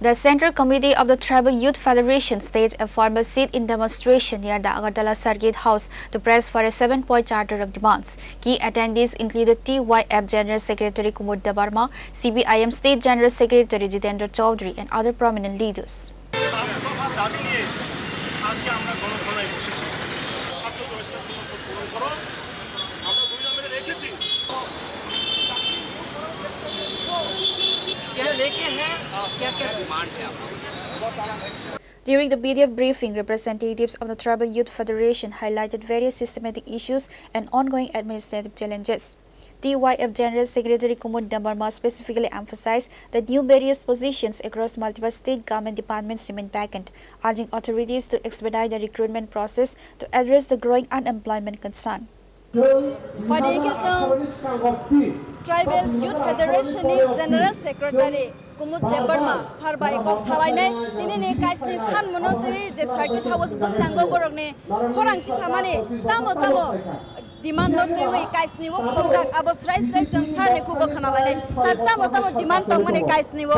The Central Committee of the Tribal Youth Federation staged a formal sit-in demonstration near the Agartala Circuit House to press for a 7-point charter of demands. Key attendees included TYF General Secretary Kumud Debarma, CPIM State General Secretary Jitendra Chaudhary, and other prominent leaders. During the media briefing, representatives of the Tribal Youth Federation highlighted various systematic issues and ongoing administrative challenges. TYF General Secretary Kumud Debarma specifically emphasized that numerous positions across multiple state government departments remain vacant, urging authorities to expedite the recruitment process to address the growing unemployment concern. Tribal Youth Federation General Secretary Kumud Debarma sarba ekok salainai tinini kaisni san monotwi je circuit house bustango borokne khorang kisamani tamo demand notwi kaisni wo khojak abo srai jang sarne kubo khanalane sar tamo demand tongmane kaisni wo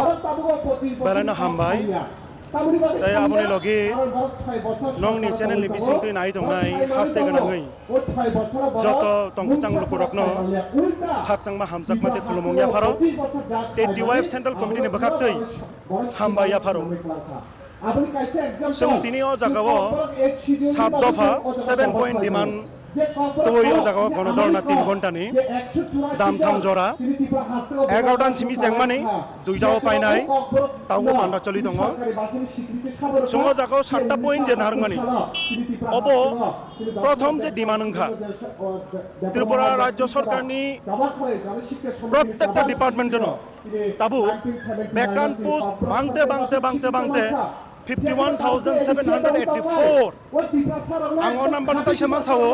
barana hambai tay abone logi nongni channel ni bisingtui nai tongnai haste ganangai joto tongchang lukurokno khakchangma hamjakmate khulumongya pharo TYF Central Committee ni bakhaktei hambaya pharo sungtini o jagao 7 দফা 7 point demand তোই ও জায়গা গণধর্ণা 3 ঘন্টা নি দামথাম জরা 11টান সিমি জেংমানি দুইটাও পাই নাই তাও মানরা চলি দङ সঙ্গ জায়গা 7টা পয়েন্ট যে নারমানি অব প্রথম যে ডিমান্ড ওংখা ত্রিপুরা রাজ্য সরকারনি প্রত্যেকটা ডিপার্টমেন্ট ন তাবু ভ্যাকান্ট পোস্ট বাংতে 51,784 आंगो नाम्बार ताइसा मासाओ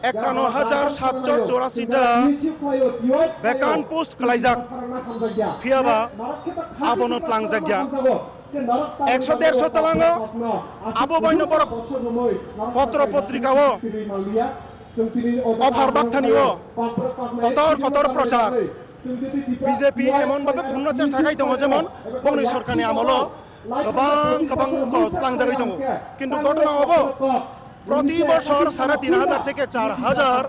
51,784 टा भ्याकान्ट post खलाइजाक फियाबा आबोनो tlangjakya 100-150 talango abo baino borok पत्र पत्रिकाओ अफार बाक्थानिओ कतर प्रचार बीजेपी एमन भाबे फुननाचार थाखाय दङ जेमन बंनि सरकारनि आमलो गोबां tlangjagai दङ किन्तु घटना हबो प्रति बछर 3,500 থেকে 4,000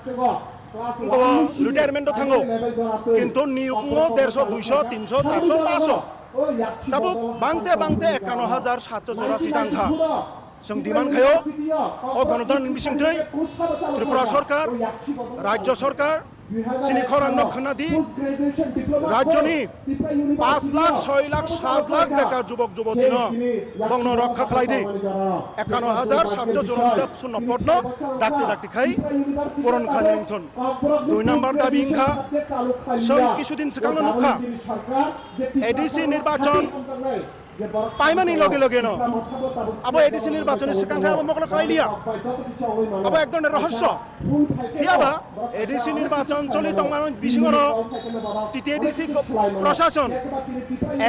रिटायरमेंट थांगो किन्तु नियोगो 150 200 300 400 500 तब बांगते 51,784 टांखा जों डिमान्ड खायो अ गणतन्त्र बिसिंथै त्रिपुरा सरकार राज्य सरकार सिनि खरां नखनादि राज्यनि 5 लाख 6 लाख 7 लाख बेकार जुबक जुबतीन बंगनो रक्षा खालायदि 51,784 नपटन डाक्ति खाय पुरन खानिंथन 2 नम्बर दाबि इंखा जों किछुदिन सिगांनो नुखा एडिसि निर्वाचन पाइमानि लगे लगे न अब एडिसि निर्वाचन सिगांखा अब मकला खाइलिया अब एकदम रहस्य कियाबा एडिसि निर्वाचन चलि दंमान बिसिङर टिटिएडिसि प्रशासन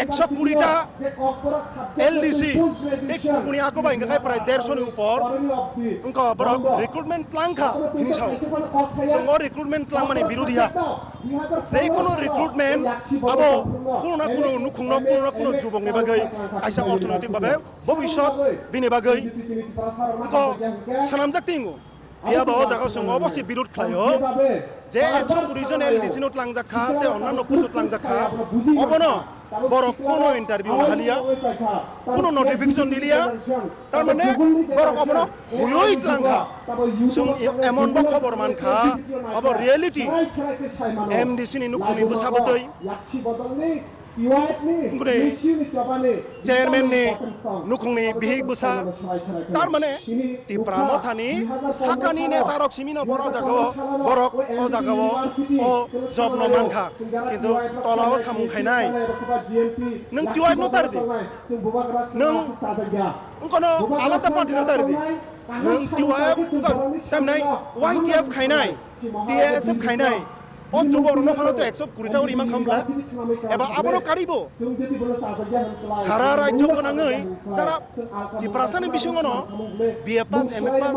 120 टा एलडीसी एक कुनि आको बाइंगा प्राय 150 नि ऊपर उनका बरक रिक्रुटमेंट tlangखा हिनिसाव संगो रिक्रुटमेंट tlang माने बिरोधिया जे कोनो रिक्रुटमेंट अब कोनो ना कोनो नुखुंनो कोनो ना कोनो जुबंनि बागै आइसा अर्थनैतिक भाबे भबिष्यत बिनि बागै को सानामजाक तिंगो बियाबो जागा जों अबसि बिरोध खालायो जे 120 जन एलडीसी नो tlangjakha ते अन्नान्य पोस्ट tlangjakha अबनो बरक कोनो इंटरव्यू हालिया कोनो नोटिफिकेशन दिलिया तार माने बरक अबनो हुयोइ tlangखा जों एमन बा खबर मानखा अब रियलिटी एमडीसी नि नुखुनि बसाबतै चेयरमैन ने नुखुंनि बिहिग बुसा तार माने तिप्रामो थानि साकानि नेता रक सिमिनो बर जागाव बरक अ जागाव अ जब न मानखा किन्तु तलाव सामुं खायनाय नों टिवाइफ न तारदि नों उनकोनो आलादा पार्टी न तारदि नों टिवाइफ तामनाय वाइटिएफ खायनाय टीएसएफ खायनाय और जो बरनो फानो तो 120 और इमान खामला एबा आबनो कारिबो सारा राज्य गोनाङै सारा दिप्रासानि बिसङनो बीए पास एमए पास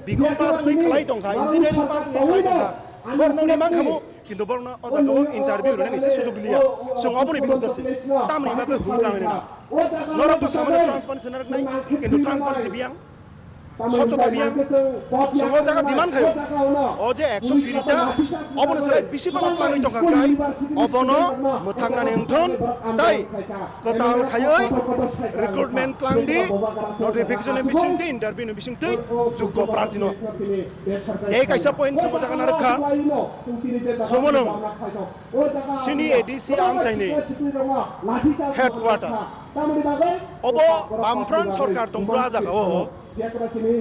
बीकॉम पास नै खलाय दंखा इंजिनियरिंग पास नै खलाय दंखा बरनो इमान खामो কিন্তু বরং অজাগাও ইন্টারভিউ রনে নিছে সুযোগ লিয়া সং অবনি বিরুদ্ধে তামনি বাকে হুইলাঙে না নরক তো সামনে ট্রান্সপারেন্সি নারক নাই কিন্তু ট্রান্সপারেন্সি বিয়াং স্বচ্ছতা বিয়াং সঙ্গ জায়গা ডিমান্ড খায় ও যে 120টা অবন সেলাই বেশি বানা প্লানি টকা গাই অবন মথাংনানি উঠন তাই কতাল খায়ই রিক্রুটমেন্ট প্লান্ডি নোটিফিকেশন বিসিংটি ইন্টারভিউ বিসিংটি যোগ্য প্রার্থী ন এই কাইসা পয়েন্ট সঙ্গ জায়গা নারখা খমনং সিনি এডিসি আমচাইনি হেডকোয়ার্টার অব বামফ্রন্ট সরকার তংব্রা জাগাও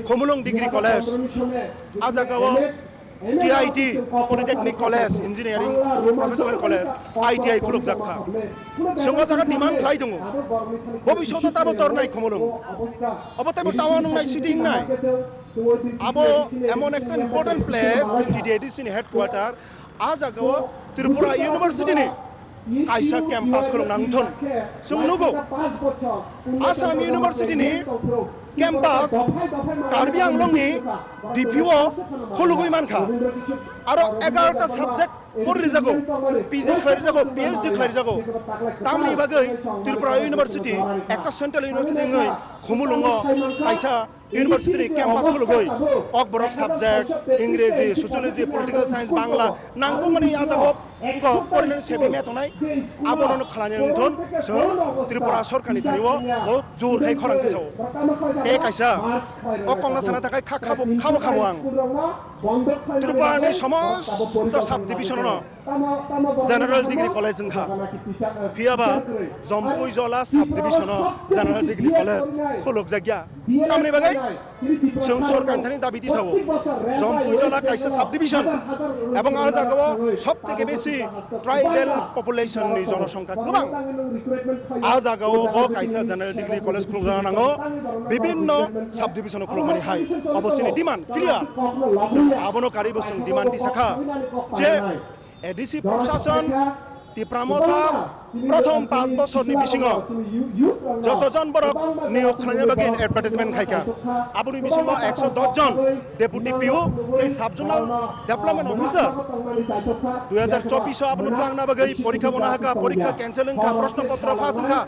খমুলং ডিগ্রি কলেজ আজাগাও TIT polytechnic college engineering professional college ITI খুলুক জাখা সঙ্গ জায়গা ডিমান্ড খাই দङ ভবিষ্যতে তাবো তর নাই খমুলং অবতাইবো টাওয়ান নাই সিটিং নাই আবো এমন একটা ইম্পর্টেন্ট প্লেস টিডিএডিসি হেডকোয়ার্টার আজাগাও ত্রিপুরা ইউনিভার্সিটি নি কাইসা ক্যাম্পাস খুলুং নাংথন जों नुगौ आसाम इउनिभार्सिटी नि कैम्पास कार्बी आंलंनि डिपिओ खुलुगै मानखा आरो 11टा सब्जेक्ट पढ़ि जागौ पिजि खालारि जागौ पिएचडि खालारि जागौ तामनि बागै त्रिपुरा इउनिभार्सिटी একটা सेन्ट्रेल इउनिभार्सिटी नै खमुलुंग काइसा इउनिभार्सिटी कैम्पास खुलुगै अकबरक सब्जेक्ट इंग्रेजी सोशियोलॉजी पॉलिटिकल साइंस बांग्ला नांगौ माने आजागौ पढ़नो सेबि मेथनाय आबोनो खालानि उनथन जों त्रिपुरा सरकारनि थानिव ओ जोर खाय खरांथि साव ए काइसा अ कंग्रेसना थाखाय खाबु आं त्रिपुरानि समस्त साब डिभिजन जनरल डिग्री कॉलेज जोंखा फियाबा जम्पुई जला साब डिभिजन जनरल डिग्री कॉलेज खुलुक जागिया तामनि बागै जों सरकारनि थानि दाबि दिसावो जम्पुई जला काइसा साब डिभिजन এবং আর জায়গাও সবথেকে বেশি ট্রাইবেল পপুলেশনनि জনসংখ্যা गोबां आ জায়গাও ব কাইসা জেনারেল ডিগ্রি কলেজ খুলুক জানাंगौ বিভিন্ন সাব ডিভিশন খুলুকমাनि हाय অবশ্যই ডিমান্ড ক্লিয়ার আবনো কারিবো जों डिमान्ड दिसाखा যে एडिसि प्रशासन टिप्रामथा प्रथम 5 বছরनि बिसिङाव যতজন বরক নিয়োগ খালাইनो बागै एडभार्टाइजमेन्ट खायखा आबुनि बिसिङाव 110 জন डेपुटी पिउ এই সাবজোনাल डेभलपमेन्ट अफिसार 2024 आबुनि प्लांना बागै परीक्षा बनाहाका परीक्षा कैन्सेलिंग खा प्रश्नपत्र फासखा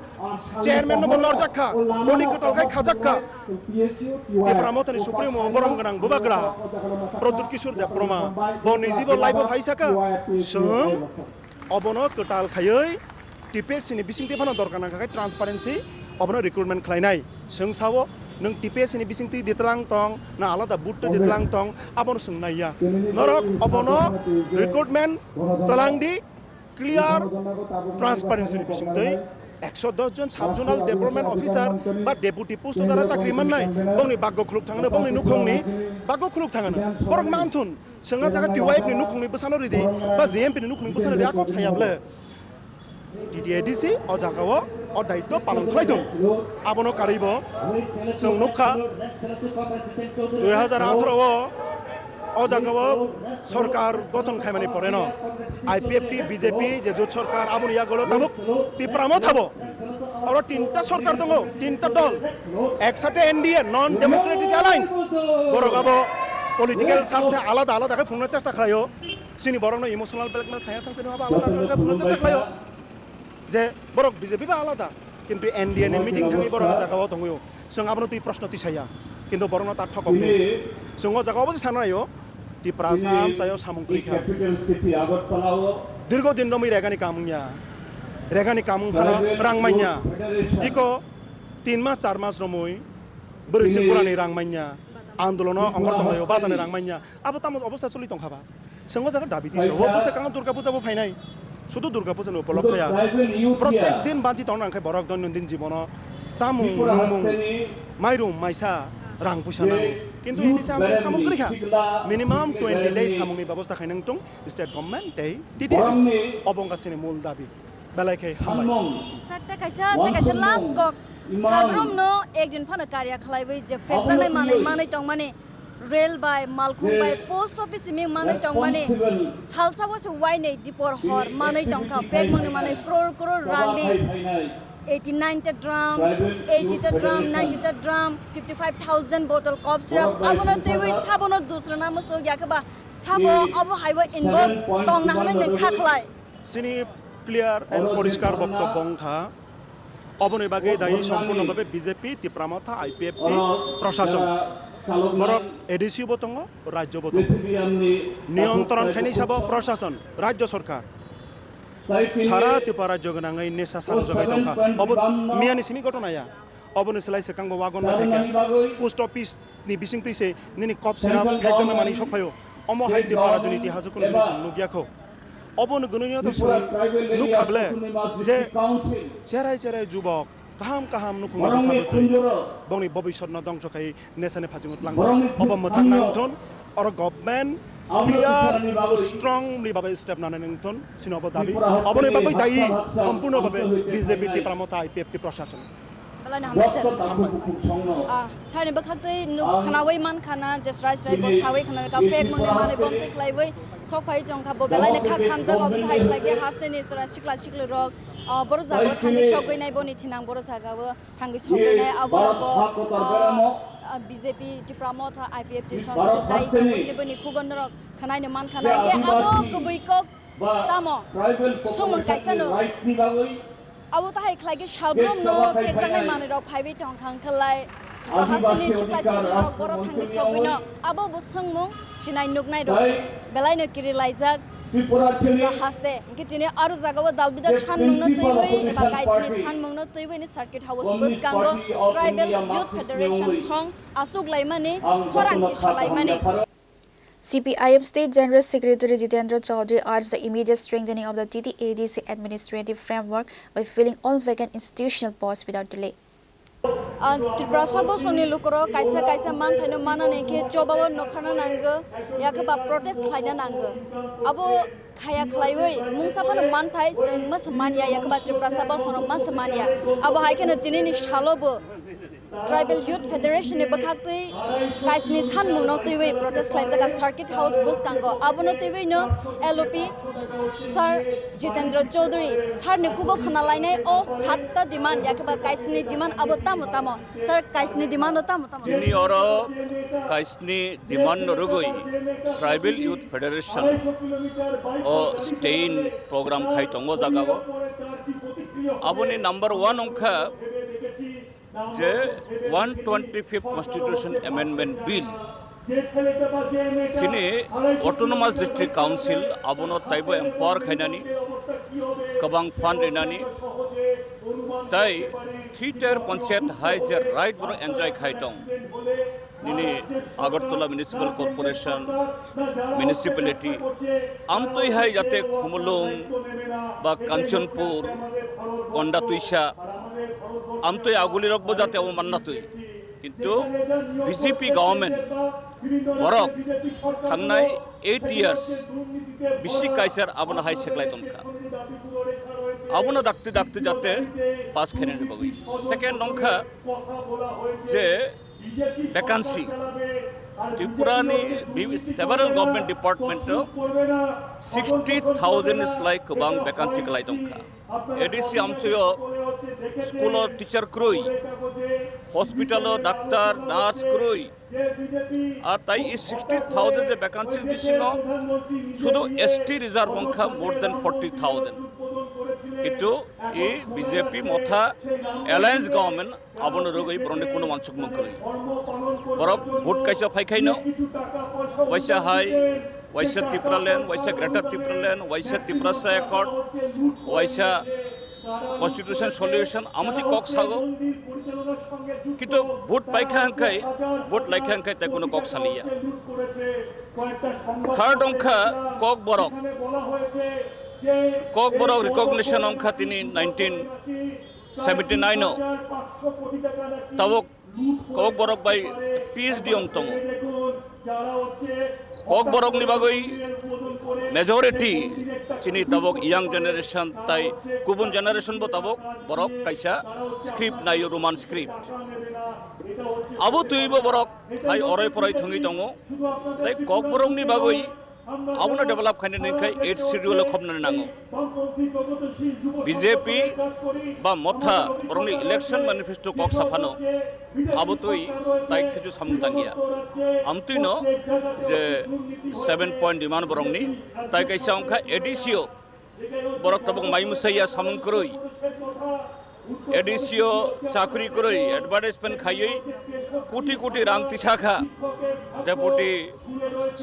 चेयरमैन नम्बर लरजाखा बनि कटलखाय खाजाखा टिप्रामथानि सुप्रिमो बरम गोनां बुबाग्रा प्रद्युत किशोर देबब्रमा बनि जिबो लाइभ फाइसाका जों अबनो कटाल खायै टिपिएससिनि बिसिंथि फाना दरकार नांखाय ट्रान्सपारेन्सि अबनो रिक्रुटमेन्ट खालायनाय जों सावो नों टिपिएससिनि बिसिंथि दितलां तं ना आलादा बुट दितलां तं अबनो सोंनाया नरक अबनो रिक्रुटमेन्ट तलांदि क्लियार ट्रान्सपारेन्सिनि बिसिंथि 110 জন সাবজোনাল ডেভেলপমেন্ট অফিসার বা ডেপুটি পোস্ট যারা চাকরি মাননাय बंनि बाग्गो खुलुक थाङो बंनि नुखंनि बाग्गो खुलुक थाङो बरक मानथुन जोंहा जागा टिवाइफनि नुखंनि बसानो रिदि बा जेएमपिनि नुखंनि बसानो रिदि आकक सायाब्ले टिडिएडिसि अ जागाव अ दायित्व पालन खालायदों आबनो कारिबो जों नुखा 2018 अ जागाव सरकार गठन खायमानि परेनो आईपीएफटी बीजेपी जे जुट सरकार आबुनि यागलो ताबुक टिप्रामो थाबो और तीनटा सरकार दङ तीनटा दल एकसाथे एनडीए नन डेमोक्रेटिक अलायन्स बरगाबो पलिटिकल सार्थे आलादा आलादा खाय फुंनो चेष्टा खालायो सिनि बरनो इमोशनल ब्लैकमेल खाया थांतनो आलादा आलादा फुंनो चेष्टा खालायो जे बरक बीजेपी बा आलादा किन्तु एनडीए नि मीटिंग थांनि बरक जागाव दङयो जों आबनो ती प्रश्न तिसाया किन्तु बरनो ता ठककनि जों जागाव बो सानायो टिप्रासाम चायो सामुंग्रिखा दीर्घदिन नमै रेगानि कामुंया रेगानि कामुं खाना रांमाइया इको 3 मास 4 मास रमै बोरैसे पुरानि रांमाइया आन्दोलन अंगर दंलायो बादानि रांमाइया आबो ताम अवस्था चलि दंखाबा जों जागा दाबि दिसो बोसे कां दुर्गा पूजाबो फायनाय शुधु दुर्गा पूजानि उपलक्षया प्रत्येक दिन बाजि तंनांखाय बरक दैनन्दिन जीवन सामुं नुमुं माइरुं माइसा रां फैसा किन्तु इनि सामसे सामुग्रिखा मिनिमाम 20 days सामुंनि व्यवस्था खायनों दं स्टेट गभर्नमेन्ट दे डिटेल्स अबंगासिनि मूल दाबि बेलायखै हाबाय सट्टा कैसा लास्ट गक साग्रुम नो एक दिन फाना कार्य खलायबै जे फेक जानाय मानै दं माने रेल बाय मालखुं बाय पोस्ट ऑफिस मिं मानै दं माने सालसावो से वाइनै दिपर हर मानै दं का फेक माने करोड़ रांनि 89 drum, 80 drum, 90 drum, 55,000 bottle cough syrup. Abono tewi sabono dusra namo so yakaba sabo abo haibo involve tong na hane nekhaklai. Sini clear and পরিষ্কার বক্তব্য থা অবনে বাগে দায়ী সম্পূর্ণভাবে বিজেপি ত্রিপুরামথা আইপিএফটি প্রশাসন বরং এডিসি বতঙ্গ রাজ্য বতঙ্গ নিয়ন্ত্রণ খানি সাব প্রশাসন রাজ্য সরকার সারা ত্রিপুরা রাজ্য গনাঙাই নেশা সার জগাই দংখা অব মিয়ানি সিমি ঘটনায়া অবনে সেলাই সেকাং ওয়াগন না থেকে পোস্ট অফিস নি বিসিং তৈছে নিনি কপ সেরাপ ফেজনা মানি সফায়ো অম হাই ত্রিপুরা রাজনীতি হাজু কোন নুগিয়াখো অবন গুণনীয় তো নুখাবলে যে চেরাই চেরাই যুবক কাহাম কাহাম নুখুঙ্গা বাসাবতৈ বংনি ভবিষ্যৎ ন দংশ খাই নেশানে ফাজিমত লাং অব মথাং নাংথন আর গভর্নমেন্ট ক্লিয়ার স্ট্রংলি ভাবে স্টেপ নানে নাংথন সিনব দাবি অবনে বাবৈ দায়ী সম্পূর্ণভাবে বিজেপি ত্রিপুরামথা আইপিএফটি প্রশাসন Balana hamse sari bakhatai nuk khanawai man khana just rice bo sawai khana ka fake mone mane bomte khlaiwai sokhai jongkha bo belai ne kha khamja go bhai khlage hasne ni sura sikla rok boro jago thangi sogoi nai boni thinang boro jaga bo thangi sogoi nai abo BJP Tripura Motha IPF টিশন dai ni boni khugon rok khanai ne man khana ke abo kubui kok tamo somon kaisano abo ta hai khlage shalbrom no fekjanai mane rok phaibe tong khang khlai hasni sikla rok boro thangi sogoi no abo bo sangmung sinai nugnai rok belai no kiri laijak haste kitine aru jagao dalbidar sanmungno toibai ba kaisni sanmungno toibai ni circuit house buskango tribal youth federation song asuk laimani khorang tisalaimani CPIM State General Secretary Jitendra Chaudhary urged the immediate strengthening of the TTADC administrative framework by filling all vacant institutional posts without delay. Tripura sabo soni lukoro kaisa man thaino mana ne ke jobabo nokhana nanggo yakaba protest khlaina nanggo abo khaya khlaiwai mungsaphano man thai ma samania yakaba Tripura sabo sono ma samania abo haikena tinini shalobo Tribal Youth Federation ne bakhaktai kaisni san muno tiwei protest khlaijaka circuit house buskango abono tiwei no LOP Sir Jitendra Chaudhary sir ne khubo khana lainai o 7ta demand yakaba kaisni demand abo tamo sir kaisni demand tamo tini oro kaisni demand rugoi Tribal Youth Federation o stain program khai tongo jagago aboni number 1 onkha যে 125th Constitution Amendment Bill sini Autonomous District Council abono taibo empower khainani kabang fund inani tai 3-tier panchayat hai je right bro enjoy khaitong nini Agartala Municipal Corporation municipality amtoi hai jate Khumulung ba Kanchanpur Konda Tuisha আমতই আগুলি রাখবো যাতে ও মান্নাতই কিন্তু BJP government বরক থাংনাই 8 years বিশি Kaiser আবনা high সেকলাই তমকা আবনা ডাকতে যাতে pass খেনে নেবগই second সংখ্যা যে vacancy ত্রিপুরানি several government department 60,000 is like kabang vacancy kalai tongkha ADC amsuyo school teacher kroi hospital doctor nurse kroi আর তাই এই 60,000 যে ভ্যাকান্সি বিশিং শুধু ST রিজার্ভ সংখ্যা মোর দেন 40,000 কিন্তু এই বিজেপি মথা অ্যালায়েন্স গভর্নমেন্ট আবন রগই বরনে কোনো মানসুক মকরি বরক ভোট কাইসা ফাইখাইনো ওয়াইসা হাই ওয়াইসা ত্রিপুরাল্যান্ড ওয়াইসা গ্রেটার ত্রিপুরাল্যান্ড ওয়াইসা ত্রিপুরাসা অ্যাকর্ড ওয়াইসা কনস্টিটিউশন সলিউশন আমতি কক সাগো কিন্তু ভোট পাইখাঙ্কাই ভোট লাইখাঙ্কাই তাই কোনো কক সালিয়া থার্ড অংখা কক বরক রিকগনিশন অংখা তিনি 1979 তাবক কক বরক বাই PhD অংতং কক বরক নিবাগই মেজরিটি চিনি তাবক ইয়াং জেনারেশন তাই গুবুন জেনারেশন বো তাবক বরক কাইসা স্ক্রিপ্ট নাই রোমান স্ক্রিপ্ট আবু তুইব বরক হাই অরয় পরাই থঙ্গি দङ তাই কক বরক নিবাগই আবুনো ডেভেলপ খাইনে নিখাই 8 শিডিউল খবনানে নাঙো বিজেপি বা মথা বরংনি ইলেকশন ম্যানিফেস্টো কক সাফানো আবুতুই তাই কিছু সামতাঙ্গিয়া আমতুইনো যে 7 পয়েন্ট ডিমান্ড বরংনি তাই কাইসা অংখা এডিসিও বরক তবক মাইমুসাইয়া সামুং করই এডিসিও চাকরি করই অ্যাডভার্টাইজমেন্ট খাইই কোটি কোটি রাং তিসাখা ডেপুটি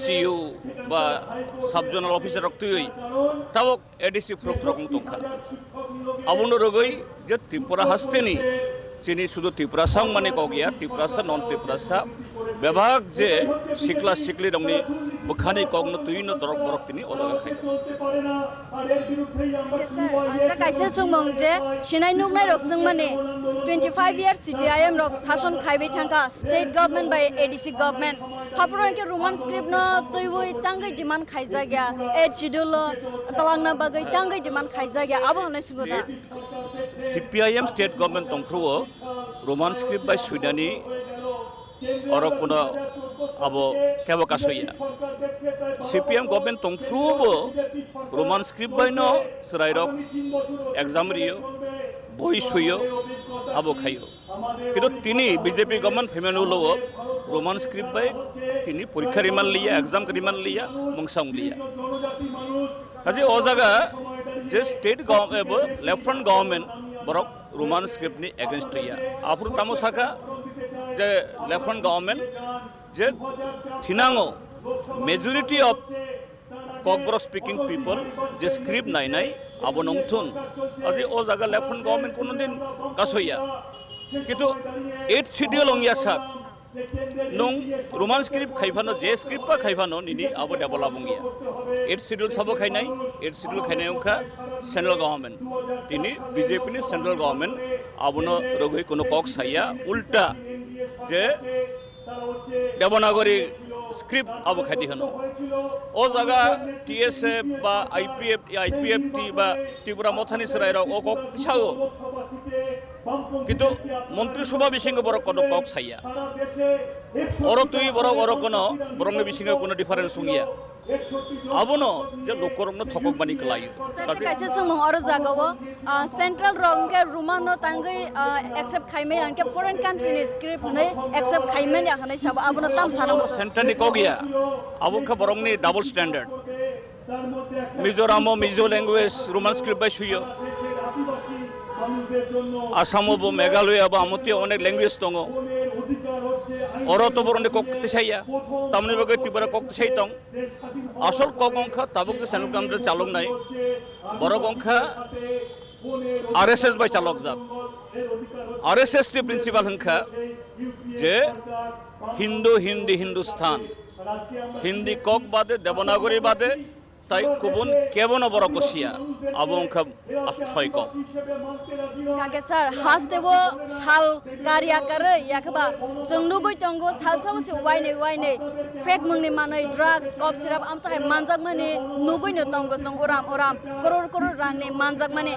সিইউ বা সাবজোনাল অফিসার রক্তই তাও এডিসি ফ্রক রকম তংখা আবুনো রগই যে ত্রিপুরা হাসতেনি চিনি শুধু ত্রিপুরাসাং মানে কগিয়া ত্রিপুরাসা নন ত্রিপুরাসা বিভাগ যে শিকলা শিকলি রংনি বখানি কগনো তুইনো তরক বরক তিনি অজাগা খাই Sir, kaisa sungmong je shinai nugnai rok sungmane 25 years CPIM rok শাসন খাইবে থাকা স্টেট গভর্নমেন্ট বাই এডিসি গভর্নমেন্ট হাপুরো কে রোমান স্ক্রিপ্ট ন তৈবই তাঙ্গই ডিমান্ড খাইজা গিয়া এ শিডিউল তলাংনা বাগৈ তাঙ্গই ডিমান্ড খাইজা গিয়া আবো হনে সুগদা সিপিআইএম স্টেট গভর্নমেন্ট তংফ্রুও রোমান স্ক্রিপ্ট বাই সুইডানি অরক কোনো আবো কেবো কাসইয়া সিপিএম গভর্নমেন্ট তংফ্রুবো রোমান স্ক্রিপ্ট বাই ন সরাইরক এক্সাম রিও বই সুইও আবো খাইও কিন্তু তিনি বিজেপি গভর্নমেন্ট ফেমেনুলো রোমান স্ক্রিপ্ট বাই তিনি পরীক্ষা রিমান লিয়া এক্সাম রিমান লিয়া মংসাং লিয়া কাজে ও জায়গা যে স্টেট গভর্নমেন্ট লেফটেন্যান্ট গভর্নমেন্ট বরক রোমান স্ক্রিপ্ট নি এগেইনস্ট ইয়া আফরু তামো শাখা যে লেফটেন্যান্ট গভর্নমেন্ট যে থিনাঙো majority of Kokborok speaking people যে স্ক্রিপ্ট নাই নাই আবো নংথুন আজি ও জায়গা লেফটেন্যান্ট গভর্নমেন্ট কোনোদিন কাসইয়া কিন্তু 8 শিডিউল অংয়া সাক নং রোমান স্ক্রিপ্ট খাইফানো যে স্ক্রিপ্ট বা খাইফানো নিনি আবো ডেভেলপ অংয়া 8 শিডিউল সাবো খাইনাই 8 শিডিউল খাইনাই অংখা সেন্ট্রাল গভর্নমেন্ট তিনি বিজেপি নি সেন্ট্রাল গভর্নমেন্ট আবনো রগৈ কোনো কক সাইয়া উল্টা যে দেবনাগরী স্ক্রিপ্ট আবো খাইদি হনো ও জায়গা টিএসএফ বা আইপিএফটি বা ত্রিপুরা মথানি সরাইর ও কক সাগো কিন্তু মন্ত্রিসভা বিসঙ্গ বড় কোনো কক সাইয়া অর তুই বড় অর কোনো বরং বিসঙ্গ কোনো ডিফারেন্স সঙ্গিয়া আবনো যে লোকরংনো থকক বানি কলাই kaisa sungmong oro jagawo central rongke rumano tangai accept khaime anke foreign country ni script ne accept khaime ya hanai sab abono tam sanamo centre নি কগিয়া আবুখা বরং নি ডাবল স্ট্যান্ডার্ড মিজোরামো মিজো ল্যাঙ্গুয়েজ রোমান স্ক্রিপ্ট বাই সুইও আসামো বো মেঘালয় বা আমতি অনেক ল্যাঙ্গুয়েজ দङ অর তো বরং ককতে সাইয়া তামনি বগে ত্রিপুরা ককতে সাই দङ আসল কক অংখা তাবুক যে সেন্ট্রাল গভর্নমেন্ট চালক নাই বড় অংখা আরএসএস বাই চালক যাক আরএসএস টি প্রিন্সিপাল হংখা যে হিন্দু হিন্দি হিন্দুস্তান হিন্দি কক বাদে দেবনাগরী বাদে তাই কুবুন কেবন বড় কষিয়া আবো অংখা ছয় cock kage sir has dewo sal karya kare yakba jongnu goi tongo sal saw se waine fake mungni manai drugs cough syrup am tai manjak mane nugoi no tongo jong oram koror rang ne manjak mane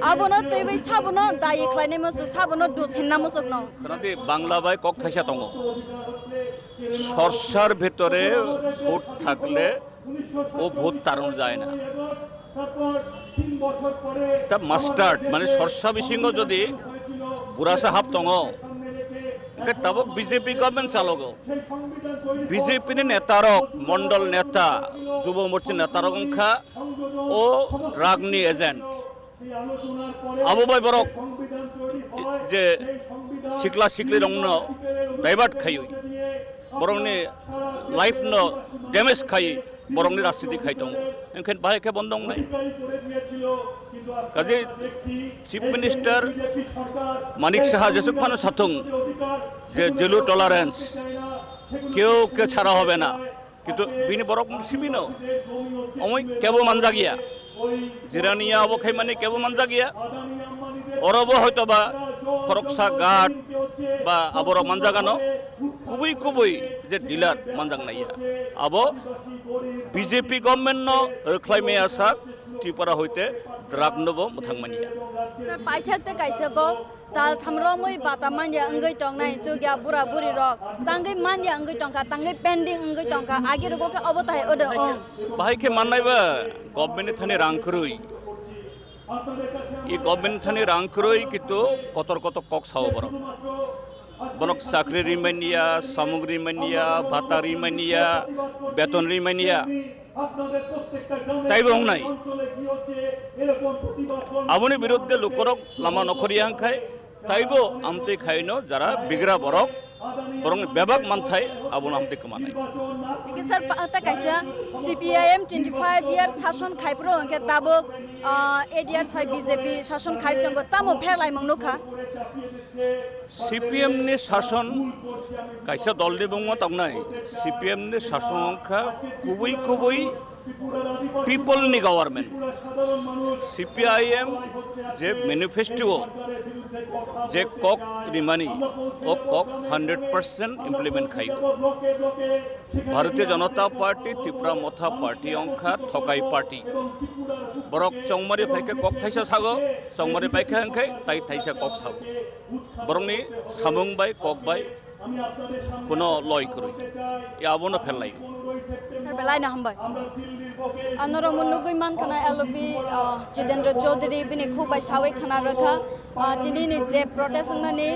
abono teibai sabono dai khlaine mo sabono do chenna mo sokno কারণে Bangla by cock থাইসা দङ সরসার ভেতরে vote থাকলে ও vote তাড়ানো যায় না তা mustard মানে সরসা বিসিঙ্গ যদি বুড়াসা half দङ তাবক BJP government চালক বিজেপি নেতারক মন্ডল নেতা যুব মোর্চা নেতারক অংখা ও রাগনি এজেন্ট আবু বাই বরক যে শিকলা শিকলি রংন ডাইভার্ট খাই বরংনি লাইফ ন ড্যামেজ খাই বরংনি রাজনীতি খাই দङ ओंखायनो बाहाय के बंद दं नाय काजे चिफ मिनिस्टार मानिक साहा जेसुक फानो साथुं जे जिलु टलारेंस केउ के ছাড়া হবে না কিন্তু বিনি বরক সিমিনো অমই কেবো মানজা গিয়া জিরানিয়া অবখাই মানে কেবো মানজা গিয়া অরব হয়তো বা খরকসা গাট বা আবর মানজাগানো কুবই যে ডিলার মানজাং নাইয়া আবো বিজেপি গভর্নমেন্ট ন রখ্লাইমে আসাক ত্রিপুরা হইতে দ্রাগনব মথাংমানিয়া sir paithakte kaisa go tal thamromoi batamanya angai tongnai sugya bura buri rok tangai manya angai tongka tangai pending angai tongka agi rogo ka obotai odo ong bahai ke mannai ba government thani rang krui I government thani rang krui kitu kotor kok sao borok borok sakri rimania samugri mania bhatari mania beton rimania তাই বং নাই আবনি বিরুদ্ধে লোকরক লামা নখরিয়াং খায় তাইবো আমতে খাইনো যারা বিগরা বরক বরং বেবাক মানথাই আবন আমতে কমানাই sir ta kaisa CPIM 25 year শাসন খাইপ্রো angke tabok 8 years hai BJP শাসন খাইপ tongko tamo pherlai mangnoka CPM ni শাসন কাইসা দলনি বংমা তংনাই CPM ni শাসন অংখা কুবই people ni government CPIM যে ম্যানিফেস্টো যে কক রিমানি ও কক 100% ইমপ্লিমেন্ট খাই ভারতীয় জনতা পার্টি ত্রিপুরা মথা পার্টি অংখা থকাই পার্টি বরক চংমারি ফাইকে কক থাইসা সাগো চংমারি পাইখা হাংখাই তাই থাইসা কক সাগো বরংনি সামুং বাই কক বাই কোনো লয় করই এ আবনো ফেললাই sir belai na hambai anoro munugui man kana LP Jitendra Chaudhary bini khubai sawai khana rakha chini ni je protest nani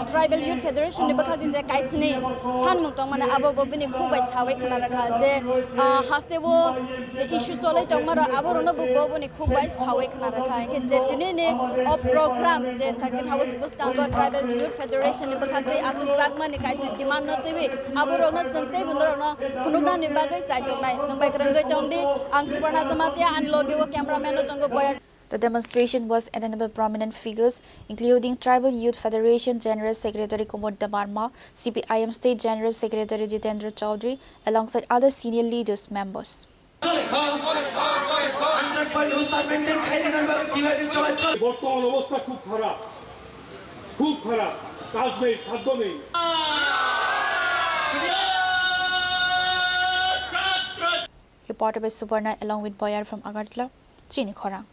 tribal youth federation ni bakhati je kaisini san mungtong mana abo bini khubai sawai khana rakha je hastewo je issue solai tongmara aborono bo bini khubai sawai khana rakha ke je tini ni of program je circuit house bustango tribal youth federation ni bakhati asuk zakma ni kaisi demand no tewi aborono sante bundorono khunugna ni bagai saitongnai sungbai kranggai tongdi ang subarna jamatia an logewo cameraman no tonggo boyar. The demonstration was attended by prominent figures, including Tribal Youth Federation General Secretary Kumud Dabarma, CPIM State General Secretary Jitendra Chaudhary, alongside other senior leaders members. বর্তমান অবস্থা খুব খারাপ কাজ নেই খাদ্য নেই Reported by Subarna along with Boyar from Agartala, Chini Khorang.